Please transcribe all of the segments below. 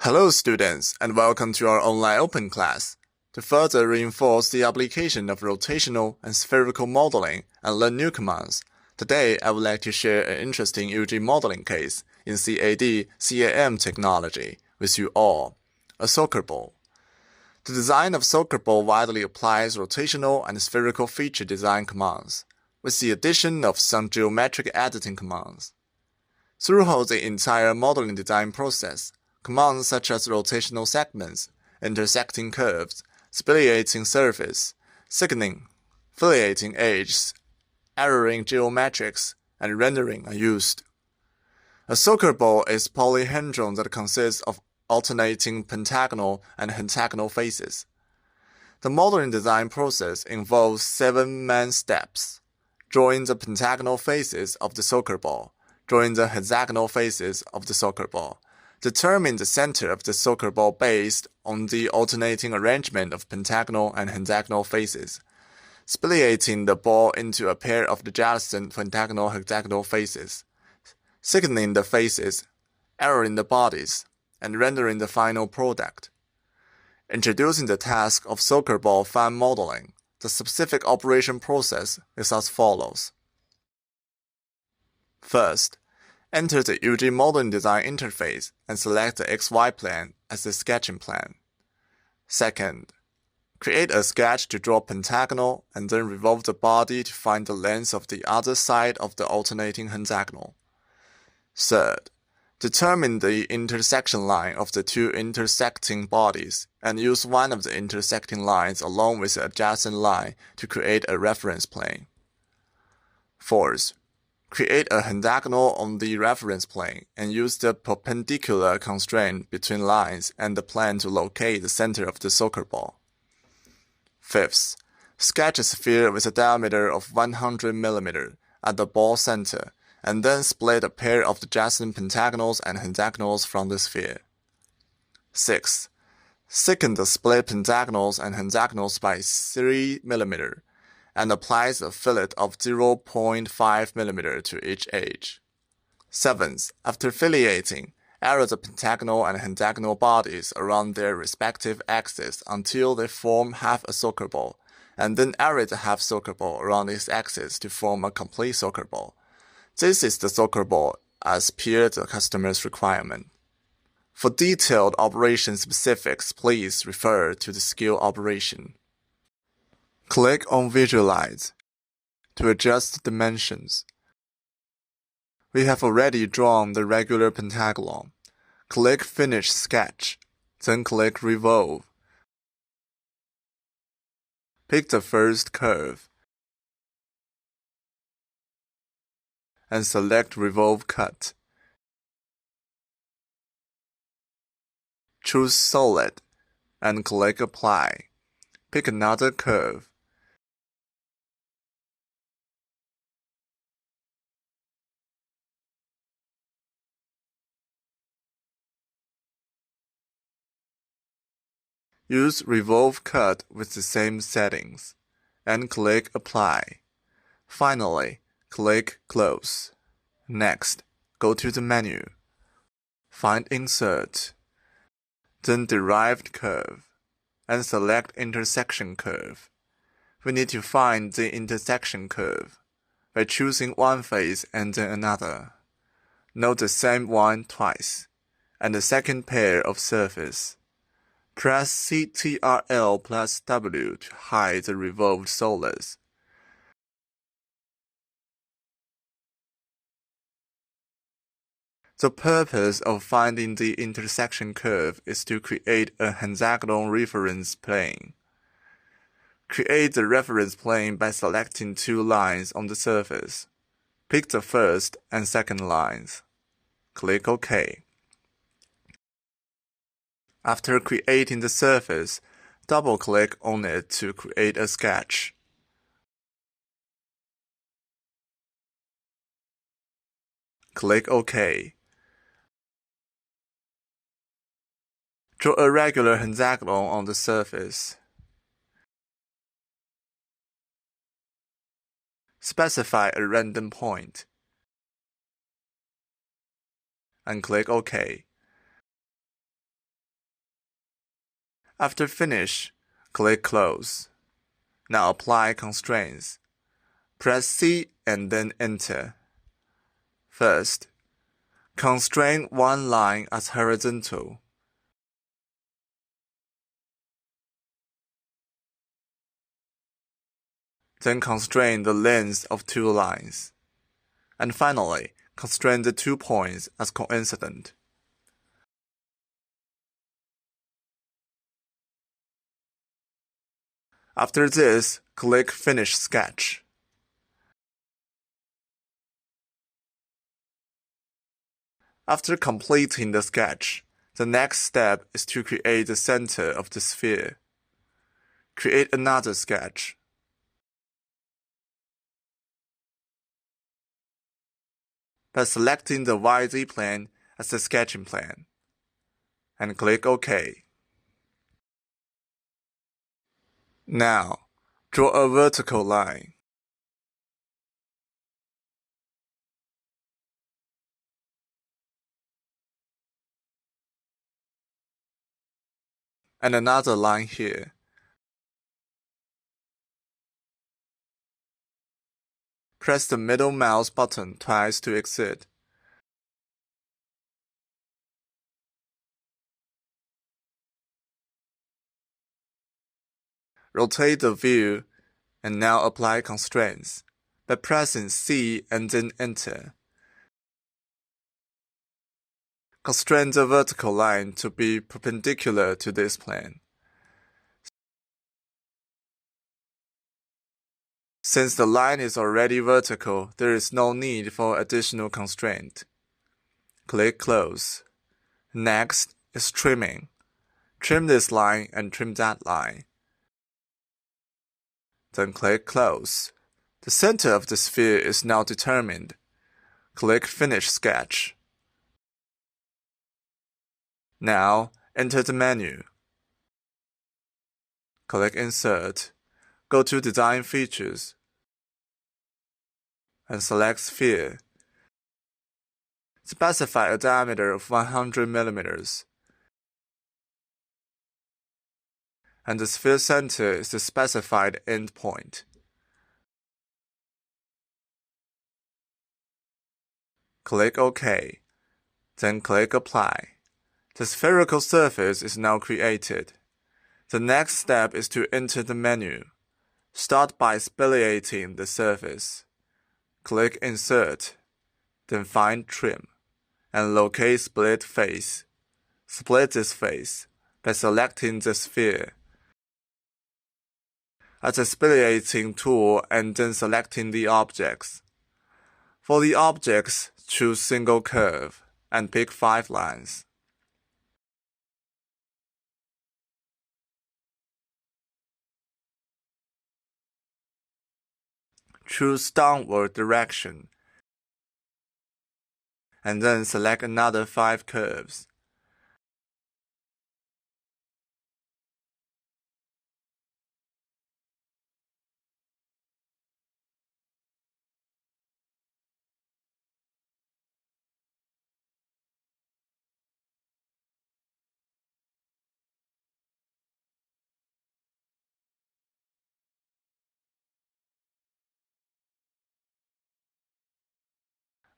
Hello students, and welcome to our online open class. To further reinforce the application of rotational and spherical modeling and learn new commands, today I would like to share an interesting UG modeling case in CAD/CAM technology with you all, a soccer ball. The design of soccer ball widely applies rotational and spherical feature design commands, with the addition of some geometric editing commands. Throughout the entire modeling design process, commands such as rotational segments, intersecting curves, splitting surface, thickening, filiating edges, erroring geometrics, and rendering are used. A soccer ball is polyhedron that consists of alternating pentagonal and hexagonal faces. The modeling design process involves 7 main steps: drawing the pentagonal faces of the soccer ball, drawing the hexagonal faces of the soccer ball, determine the center of the soccer ball based on the alternating arrangement of pentagonal and hexagonal faces, splitting the ball into a pair of adjacent pentagonal-hexagonal faces, thickening the faces, erroring the bodies, and rendering the final product. Introducing the task of soccer ball fan modeling, the specific operation process is as follows. First, enter the UG modeling design interface and select the XY plane as the sketching plane. Second, create a sketch to draw pentagonal and then revolve the body to find the length of the other side of the alternating hexagonal. Third, determine the intersection line of the two intersecting bodies and use one of the intersecting lines along with the adjacent line to create a reference plane. Fourth, create a hexagonal on the reference plane and use the perpendicular constraint between lines and the plane to locate the center of the soccer ball. Fifth, sketch a sphere with a diameter of 100 mm at the ball center, and then split a pair of adjacent pentagonals and hexagonals from the sphere. Sixth, thicken the split pentagonals and hexagonals by 3 mm, and applies a fillet of 0.5 mm to each edge. Seventh, after filiating, arrow the pentagonal and hexagonal bodies around their respective axes until they form half a soccer ball, and then array the half soccer ball around its axis to form a complete soccer ball. This is the soccer ball as per the customer's requirement. For detailed operation specifics, please refer to the skill operation. Click on Visualize to adjust dimensions. We have already drawn the regular pentagon. Click Finish Sketch, then click Revolve. Pick the first curve and select Revolve Cut. Choose Solid and click Apply. Pick another curve. Use Revolve Cut with the same settings, and click Apply. Finally, click Close. Next, go to the menu. Find Insert, then Derived Curve, and select Intersection Curve. We need to find the intersection curve by choosing one face and then another. Note the same one twice, and the second pair of surface. Press Ctrl plus W to hide the revolved solids. The purpose of finding the intersection curve is to create a hexagonal reference plane. Create the reference plane by selecting two lines on the surface. Pick the first and second lines. Click OK. After creating the surface, double-click on it to create a sketch. Click OK. Draw a regular hexagon on the surface. Specify a random point. And click OK. After finish, click Close. Now apply constraints. Press C and then Enter. First, constrain one line as horizontal. Then constrain the length of two lines. And finally, constrain the 2 points as coincident. After this, click Finish Sketch. After completing the sketch, the next step is to create the center of the sphere. Create another sketch. By selecting the YZ plane as the sketching plane, and click OK. Now, draw a vertical line. And another line here. Press the middle mouse button twice to exit. Rotate the view, and now apply constraints by pressing C and then Enter. Constrain the vertical line to be perpendicular to this plane. Since the line is already vertical, there is no need for additional constraint. Click Close. Next is trimming. Trim this line and trim that line. Then click Close. The center of the sphere is now determined. Click Finish Sketch. Now, enter the menu. Click Insert. Go to Design Features. And select Sphere. Specify a diameter of 100 mm. And the sphere center is the specified endpoint. Click OK. Then click Apply. The spherical surface is now created. The next step is to enter the menu. Start by spoliating the surface. Click Insert, then find Trim, and locate Split Face. Split this face by selecting the sphere. Add the spoliating tool and then selecting the objects. For the objects, choose Single Curve and pick 5 lines. Choose Downward Direction, and then select another 5 curves.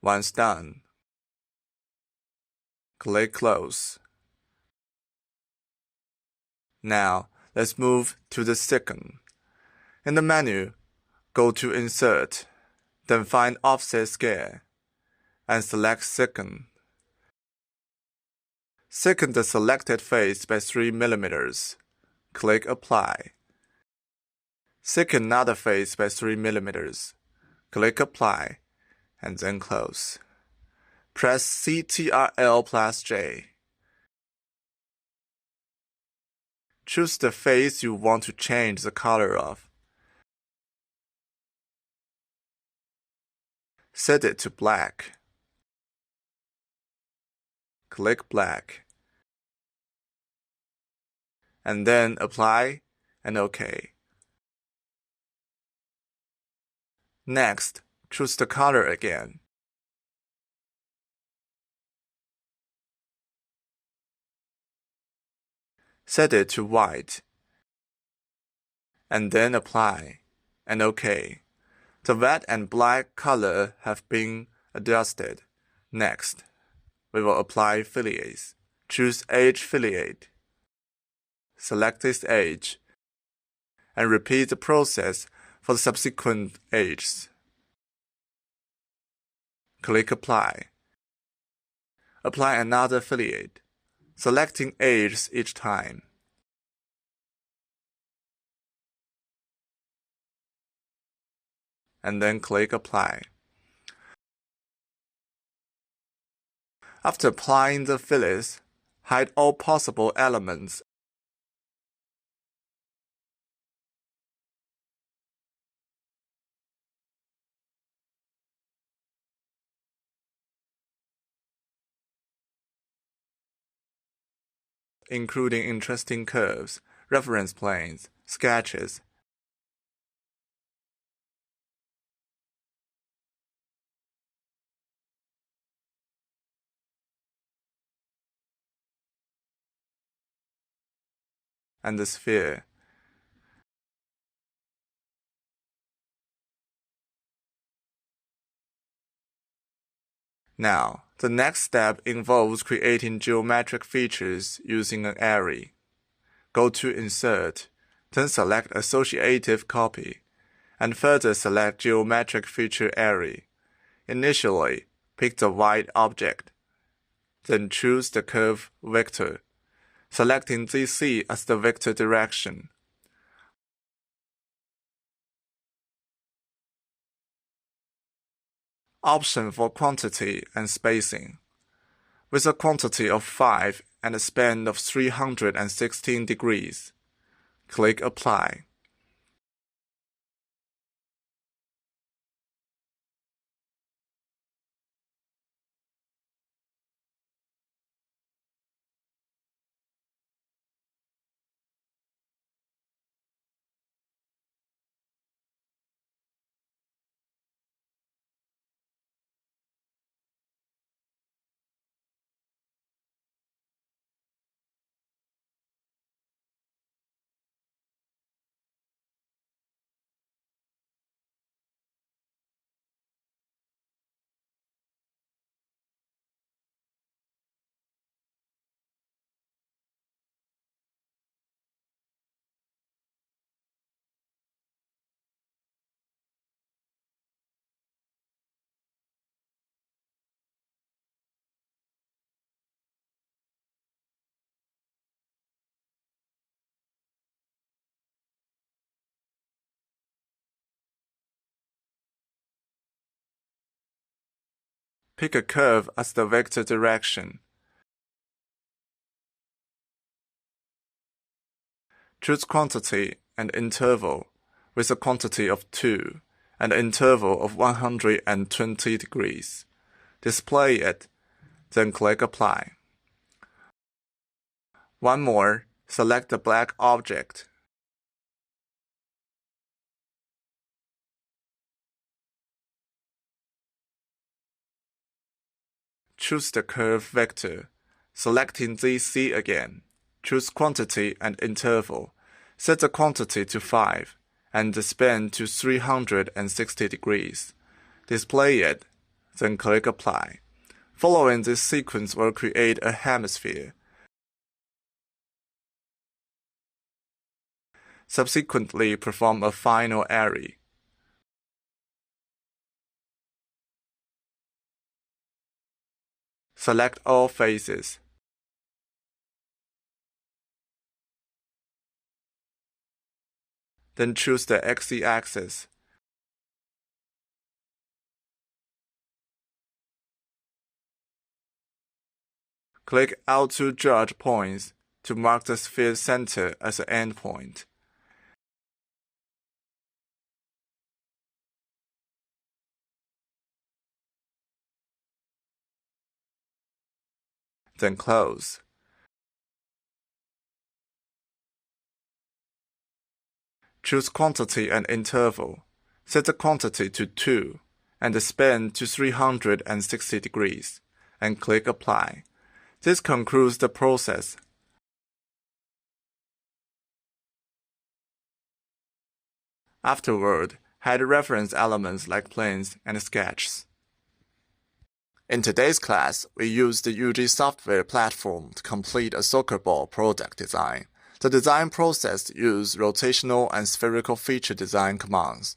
Once done, click Close. Now, let's move to the second. In the menu, go to Insert, then find Offset Scale, and select Second. Second the selected face by 3 mm. Click Apply. Second another face by 3 mm. Click Apply, and then close. Press Ctrl+J. Choose the face you want to change the color of. Set it to black. Click Black. And then Apply and OK. Next, choose the color again. Set it to white, and then apply, and OK. The red and black color have been adjusted. Next, we will apply filiates. Choose Edge Filiate. Select this edge, and repeat the process for the subsequent edges. Click Apply. Apply another filiate, selecting edges each time. And then click Apply. After applying the fillets, hide all possible elements including interesting curves, reference planes, sketches, and the sphere. Now, the next step involves creating geometric features using an array. Go to Insert, then select Associative Copy, and further select Geometric Feature Array. Initially, pick the white object. Then choose the curve vector, selecting ZC as the vector direction. Option for quantity and spacing. With a quantity of 5 and a span of 316 degrees. Click Apply. Pick a curve as the vector direction. Choose quantity and interval with a quantity of 2 and an interval of 120 degrees. Display it, then click Apply. One more, select the black object. Choose the curve vector, selecting ZC again. Choose quantity and interval. Set the quantity to 5 and the span to 360 degrees. Display it, then click Apply. Following this sequence will create a hemisphere. Subsequently, perform a final array. Select all faces. Then choose the x-axis. Click L2 Judge Points to mark the sphere's center as an endpoint. Then close. Choose quantity and interval. Set the quantity to 2 and the span to 360 degrees, and click Apply. This concludes the process. Afterward, add reference elements like planes and sketches. In today's class, we use the UG software platform to complete a soccer ball product design. The design process uses rotational and spherical feature design commands.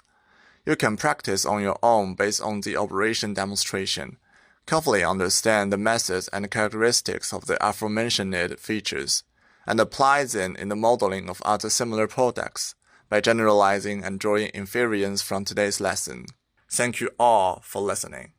You can practice on your own based on the operation demonstration. Carefully understand the methods and characteristics of the aforementioned features, and apply them in the modeling of other similar products by generalizing and drawing inference from today's lesson. Thank you all for listening.